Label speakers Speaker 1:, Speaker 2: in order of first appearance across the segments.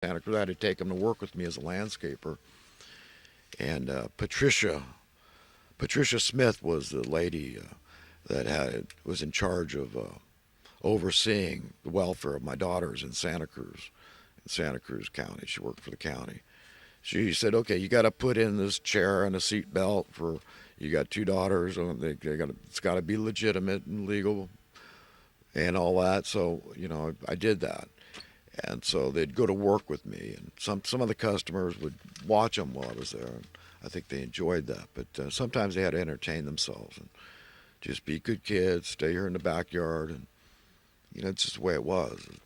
Speaker 1: Santa Cruz. I had to take him to work with me as a landscaper. And Patricia Smith was the lady that was in charge of overseeing the welfare of my daughters in Santa Cruz County. She worked for the county. She said, "Okay, you got to put in this chair and a seat belt for you got two daughters. It's got to be legitimate and legal and all that." So I did that, and so they'd go to work with me, and some of the customers would watch them while I was there. And I think they enjoyed that, but sometimes they had to entertain themselves and just be good kids, stay here in the backyard, and it's just the way it was. It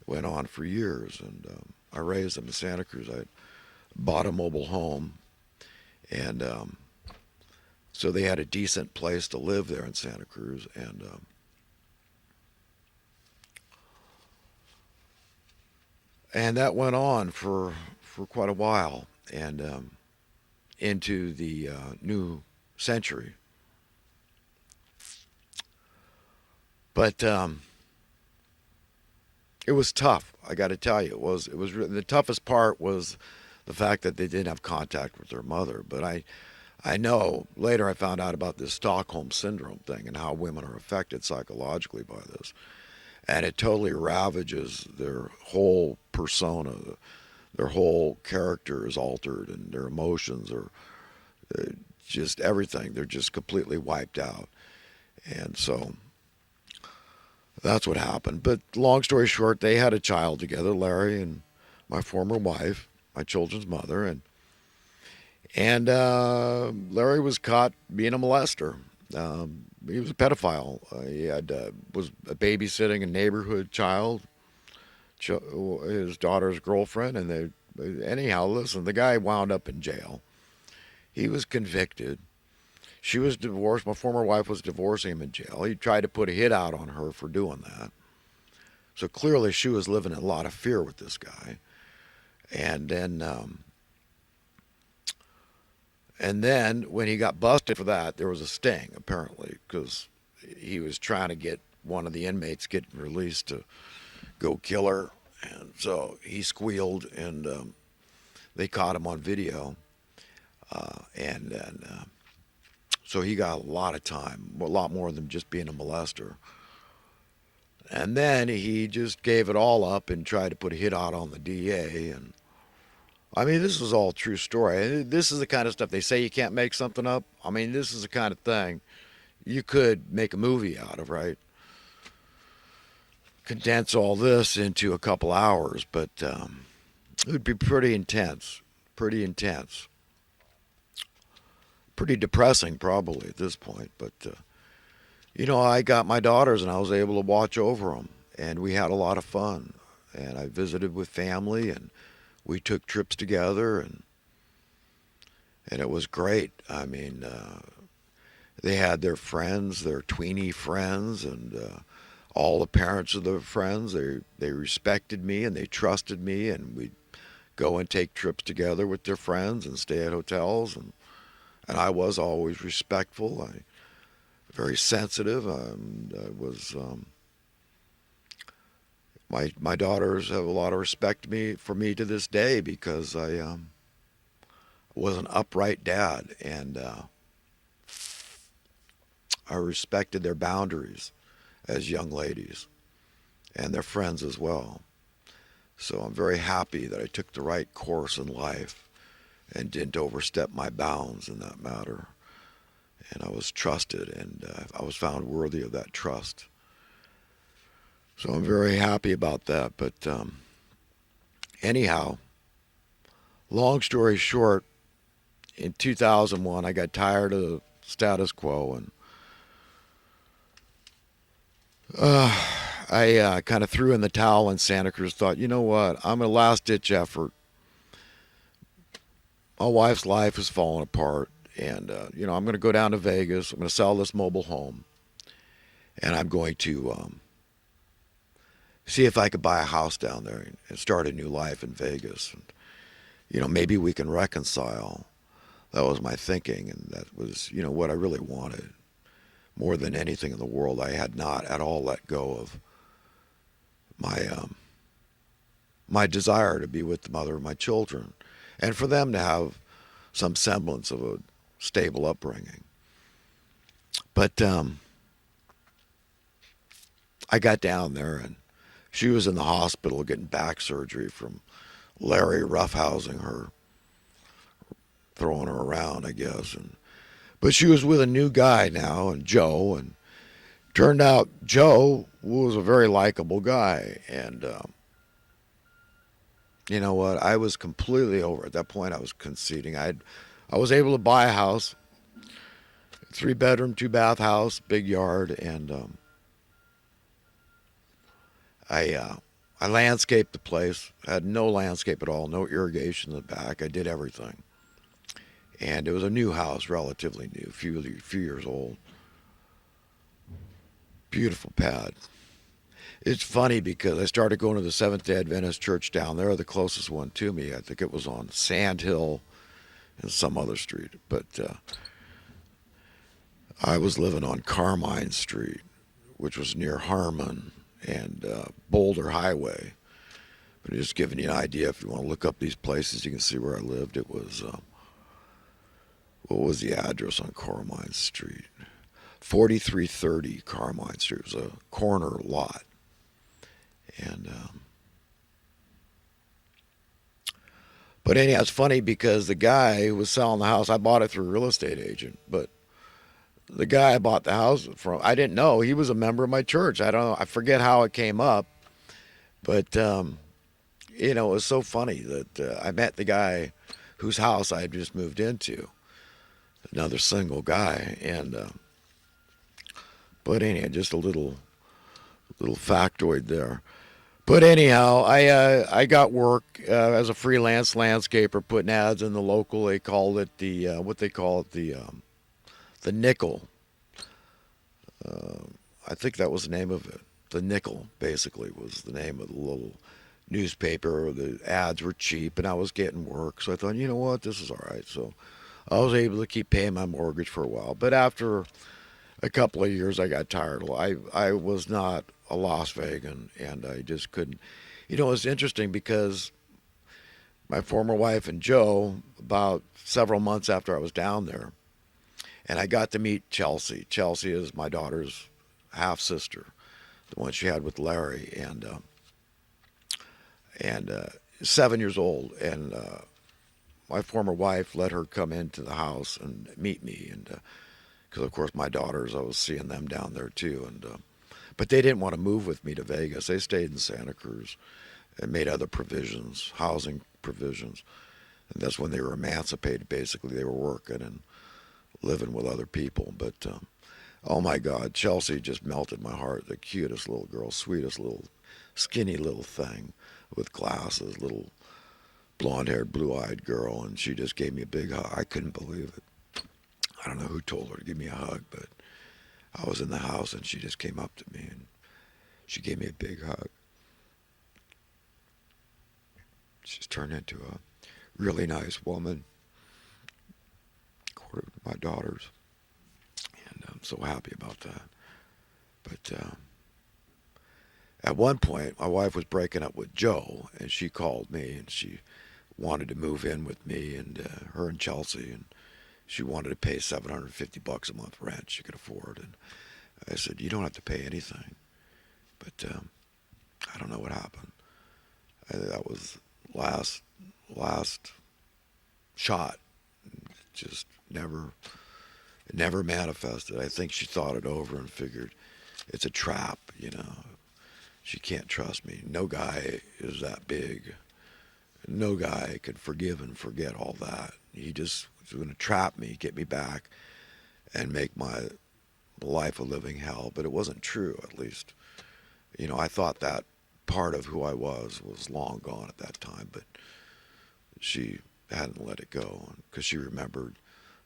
Speaker 1: went on for years, and I raised them in Santa Cruz. I bought a mobile home, and so they had a decent place to live there in Santa Cruz, and that went on for quite a while, and into the new century. But it was tough. I got to tell you, it was the toughest part was the fact that they didn't have contact with their mother. But I know later I found out about this Stockholm syndrome thing and how women are affected psychologically by this, and it totally ravages their whole persona. Their whole character is altered, and their emotions are just everything. They're just completely wiped out, and so that's what happened. But long story short, they had a child together, Larry and my former wife, my children's mother, and Larry was caught being a molester. He was a pedophile. He was babysitting a neighborhood child, his daughter's girlfriend, and anyhow. Listen, the guy wound up in jail. He was convicted. She was divorced. My former wife was divorcing him in jail. He tried to put a hit out on her for doing that. So clearly, she was living in a lot of fear with this guy. And then, when he got busted for that, there was a sting apparently because he was trying to get one of the inmates getting released to go kill her, and so he squealed, and they caught him on video, and then so he got a lot of time, a lot more than just being a molester. And then he just gave it all up and tried to put a hit out on the DA. And I mean, this is all true story. This is the kind of stuff they say you can't make something up. I mean, this is the kind of thing you could make a movie out of, right? Condense all this into a couple hours, but it would be pretty intense, pretty intense, pretty depressing probably at this point. But I got my daughters and I was able to watch over them, and we had a lot of fun. And I visited with family, and we took trips together, and it was great. I mean, they had their friends, their tweeny friends, and all the parents of the friends. They respected me and they trusted me, and we'd go and take trips together with their friends and stay at hotels, and I was always respectful. I very sensitive. I was my daughters have a lot of respect for me to this day because I was an upright dad, and I respected their boundaries as young ladies and their friends as well. So I'm very happy that I took the right course in life and didn't overstep my bounds in that matter. And I was trusted, and I was found worthy of that trust. So I'm very happy about that. But anyhow, long story short, in 2001, I got tired of the status quo, and I kind of threw in the towel in Santa Cruz. Thought, you know what? I'm a last ditch effort. My wife's life is falling apart, and I'm going to go down to Vegas. I'm going to sell this mobile home, and I'm going to see if I could buy a house down there and start a new life in Vegas. And, maybe we can reconcile. That was my thinking, and that was, what I really wanted. More than anything in the world, I had not at all let go of my my desire to be with the mother of my children and for them to have some semblance of a stable upbringing. But I got down there and she was in the hospital getting back surgery from Larry roughhousing her, throwing her around, I guess. But she was with a new guy now, and Joe, and turned out Joe was a very likable guy. And you know what? I was completely over at that point. I was conceding. I was able to buy a house, 3 bedroom, 2 bath house, big yard, and I landscaped the place. I had no landscape at all, no irrigation in the back. I did everything, and it was a new house, relatively new, few years old. Beautiful pad. It's funny because I started going to the Seventh Day Adventist church down there, the closest one to me. I think it was on Sand Hill and some other street, but I was living on Carmine Street, which was near Harmon and Boulder Highway. But just giving you an idea, if you want to look up these places, you can see where I lived. It was, what was the address on Carmine Street? 4330 Carmine Street. It was a corner lot. And, but anyhow, it's funny because the guy who was selling the house, I bought it through a real estate agent, but the guy I bought the house from, I didn't know he was a member of my church. I don't know, I forget how it came up, but you know, it was so funny that I met the guy whose house I had just moved into, another single guy, and but anyhow, just a little factoid there. But anyhow, I got work as a freelance landscaper, putting ads in the local. They called it the what they call it the nickel. I think that was the name of it. The nickel basically was the name of the little newspaper. The ads were cheap, and I was getting work. So I thought, you know what, this is all right. So I was able to keep paying my mortgage for a while. But after a couple of years, I got tired. I was not a Las Vegan, and I just couldn't. You know, it's interesting because my former wife and Joe, about several months after I was down there, and I got to meet Chelsea. Chelsea is my daughter's half sister, the one she had with Larry, and 7 years old. And my former wife let her come into the house and meet me, and because of course my daughters, I was seeing them down there too, and but they didn't want to move with me to Vegas. They stayed in Santa Cruz and made other provisions, housing provisions, and that's when they were emancipated. Basically, they were working and living with other people. But oh my God, Chelsea just melted my heart. The cutest little girl, sweetest little, skinny little thing with glasses, little blonde-haired, blue-eyed girl, and she just gave me a big hug. I couldn't believe it. I don't know who told her to give me a hug, but I was in the house and she just came up to me and she gave me a big hug. She's turned into a really nice woman, according to my daughters, and I'm so happy about that. But at one point, my wife was breaking up with Joe, and she called me and she wanted to move in with me and her and Chelsea, and she wanted to pay $750 a month rent she could afford. And I said, you don't have to pay anything. But I don't know what happened. That was last shot. Just never manifested. I think she thought it over and figured it's a trap, you know. She can't trust me. No guy is that big. No guy could forgive and forget all that. He just was going to trap me, get me back, and make my life a living hell. But it wasn't true, at least. You know, I thought that part of who I was long gone at that time, but she hadn't let it go because she remembered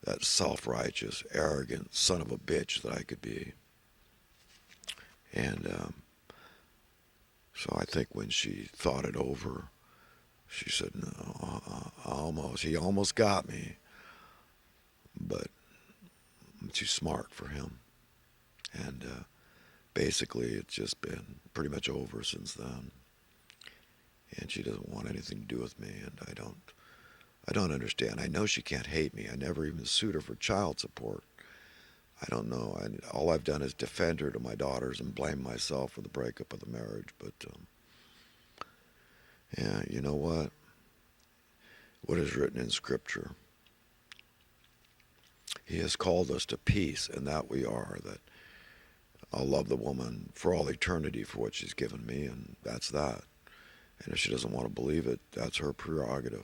Speaker 1: that self-righteous, arrogant son of a bitch that I could be. And so I think when she thought it over, she said, no, he almost got me, but I'm too smart for him. And basically, it's just been pretty much over since then. and she doesn't want anything to do with me, and I don't understand. I know she can't hate me. I never even sued her for child support. I don't know. All I've done is defend her to my daughters and blame myself for the breakup of the marriage. But yeah, you know what? What is written in Scripture? He has called us to peace, and that we are. That I'll love the woman for all eternity for what she's given me, and that's that. And if she doesn't want to believe it, that's her prerogative.